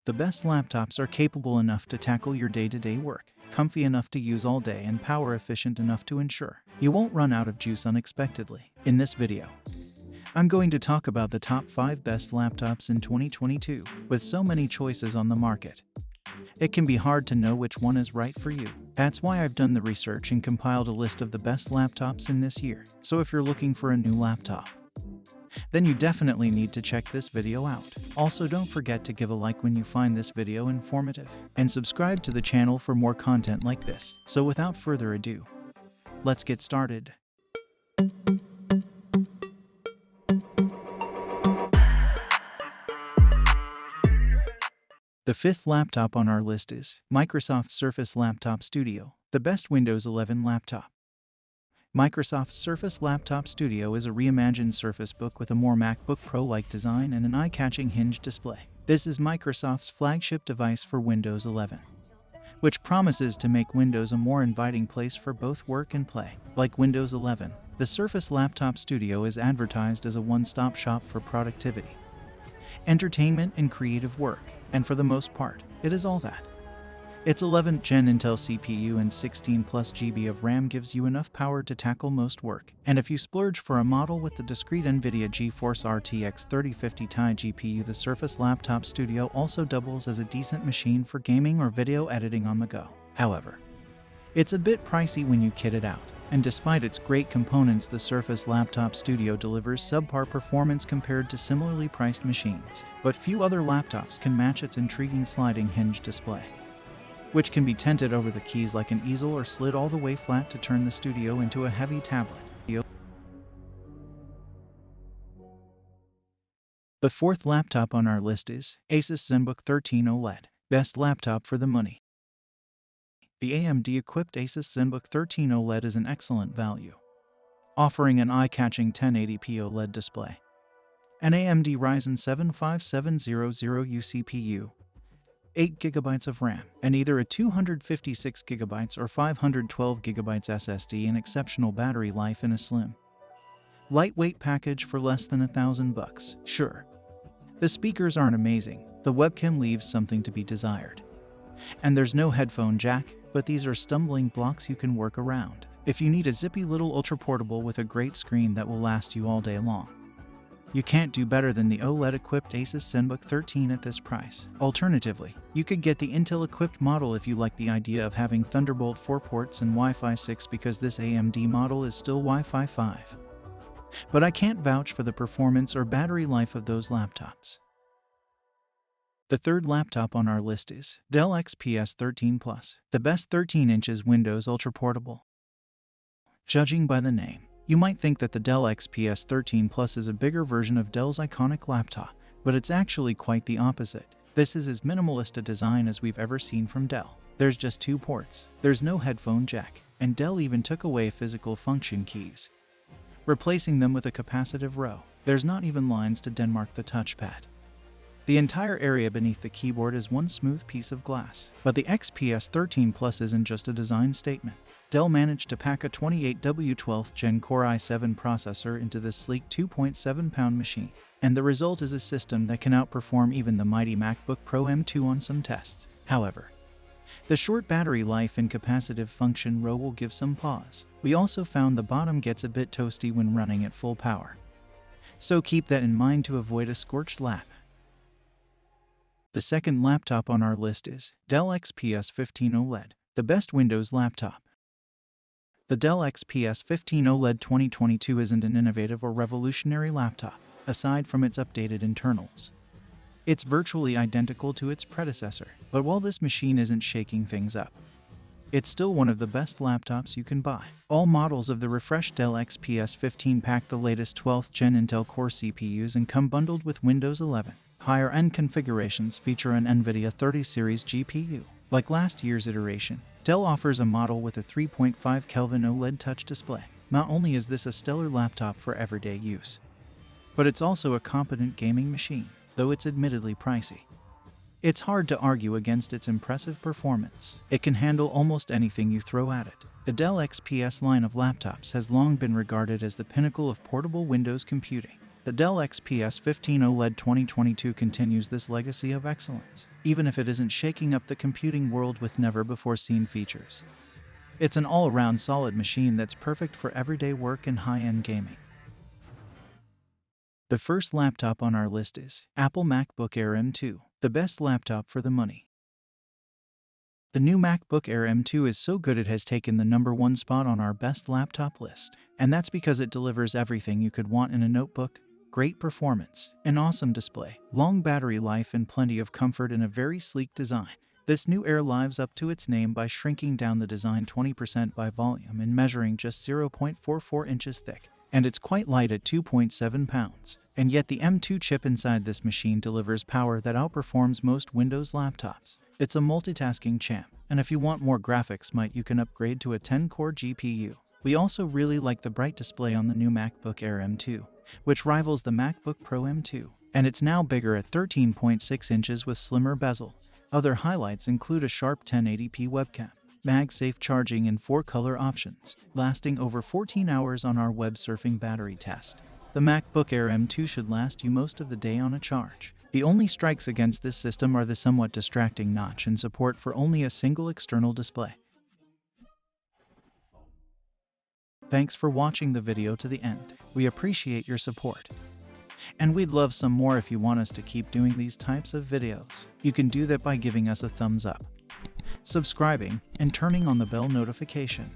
The best laptops are capable enough to tackle your day-to-day work, comfy enough to use all day, and power efficient enough to ensure you won't run out of juice unexpectedly. In this video, I'm going to talk about the top 5 best laptops in 2022. With so many choices on the market, it can be hard to know which one is right for you. That's why I've done the research and compiled a list of the best laptops in this year. So if you're looking for a new laptop, then you definitely need to check this video out. Also, don't forget to give a like when you find this video informative, and subscribe to the channel for more content like this. So without further ado, let's get started. The fifth laptop on our list is Microsoft Surface Laptop Studio, the best Windows 11 laptop. Microsoft Surface Laptop Studio is a reimagined Surface Book with a more MacBook Pro-like design and an eye-catching hinged display. This is Microsoft's flagship device for Windows 11, which promises to make Windows a more inviting place for both work and play. Like Windows 11, the Surface Laptop Studio is advertised as a one-stop shop for productivity, entertainment, and creative work, and for the most part, it is all that. Its 11th Gen Intel CPU and 16+ GB of RAM gives you enough power to tackle most work, and if you splurge for a model with the discrete NVIDIA GeForce RTX 3050 Ti GPU, the Surface Laptop Studio also doubles as a decent machine for gaming or video editing on the go. However, it's a bit pricey when you kit it out, and despite its great components, the Surface Laptop Studio delivers subpar performance compared to similarly priced machines. But few other laptops can match its intriguing sliding hinge display, which can be tented over the keys like an easel or slid all the way flat to turn the Studio into a heavy tablet. The fourth laptop on our list is Asus ZenBook 13 OLED, best laptop for the money. The AMD-equipped Asus ZenBook 13 OLED is an excellent value, offering an eye-catching 1080p OLED display, an AMD Ryzen 7 5700U CPU, 8GB of RAM, and either a 256GB or 512GB SSD, and exceptional battery life in a slim, lightweight package for less than $1,000. Sure, the speakers aren't amazing, the webcam leaves something to be desired, and there's no headphone jack, but these are stumbling blocks you can work around if you need a zippy little ultra-portable with a great screen that will last you all day long. You can't do better than the OLED-equipped Asus ZenBook 13 at this price. Alternatively, you could get the Intel-equipped model if you like the idea of having Thunderbolt 4 ports and Wi-Fi 6, because this AMD model is still Wi-Fi 5. But I can't vouch for the performance or battery life of those laptops. The third laptop on our list is Dell XPS 13 Plus, the best 13 inches Windows ultra-portable. Judging by the name, you might think that the Dell XPS 13 Plus is a bigger version of Dell's iconic laptop, but it's actually quite the opposite. This is as minimalist a design as we've ever seen from Dell. There's just 2 ports, there's no headphone jack, and Dell even took away physical function keys, replacing them with a capacitive row. There's not even lines to demark the touchpad. The entire area beneath the keyboard is one smooth piece of glass. But the XPS 13 Plus isn't just a design statement. Dell managed to pack a 28W 12th Gen Core i7 processor into this sleek 2.7-pound machine, and the result is a system that can outperform even the mighty MacBook Pro M2 on some tests. However, the short battery life and capacitive function row will give some pause. We also found the bottom gets a bit toasty when running at full power, so keep that in mind to avoid a scorched lap. The second laptop on our list is Dell XPS 15 OLED, the best Windows laptop. The Dell XPS 15 OLED 2022 isn't an innovative or revolutionary laptop, aside from its updated internals. It's virtually identical to its predecessor, but while this machine isn't shaking things up, it's still one of the best laptops you can buy. All models of the refreshed Dell XPS 15 pack the latest 12th Gen Intel Core CPUs and come bundled with Windows 11. Higher-end configurations feature an NVIDIA 30 series GPU. Like last year's iteration, Dell offers a model with a 3.5 Kelvin OLED touch display. Not only is this a stellar laptop for everyday use, but it's also a competent gaming machine, though it's admittedly pricey. It's hard to argue against its impressive performance. It can handle almost anything you throw at it. The Dell XPS line of laptops has long been regarded as the pinnacle of portable Windows computing, The Dell XPS 15 OLED 2022 continues this legacy of excellence, even if it isn't shaking up the computing world with never-before-seen features. It's an all-around solid machine that's perfect for everyday work and high-end gaming. The first laptop on our list is Apple MacBook Air M2, the best laptop for the money. The new MacBook Air M2 is so good it has taken the #1 spot on our best laptop list, and that's because it delivers everything you could want in a notebook: great performance, an awesome display, long battery life, and plenty of comfort in a very sleek design. This new Air lives up to its name by shrinking down the design 20% by volume and measuring just 0.44 inches thick. And it's quite light at 2.7 pounds. And yet the M2 chip inside this machine delivers power that outperforms most Windows laptops. It's a multitasking champ, and if you want more graphics you can upgrade to a 10-core GPU. We also really like the bright display on the new MacBook Air M2, which rivals the MacBook Pro M2, and it's now bigger at 13.6 inches with slimmer bezel. Other highlights include a sharp 1080p webcam, MagSafe charging and 4 color options, lasting over 14 hours on our web surfing battery test. The MacBook Air M2 should last you most of the day on a charge. The only strikes against this system are the somewhat distracting notch and support for only a single external display. Thanks for watching the video to the end. We appreciate your support. And we'd love some more if you want us to keep doing these types of videos. You can do that by giving us a thumbs up, subscribing, and turning on the bell notification.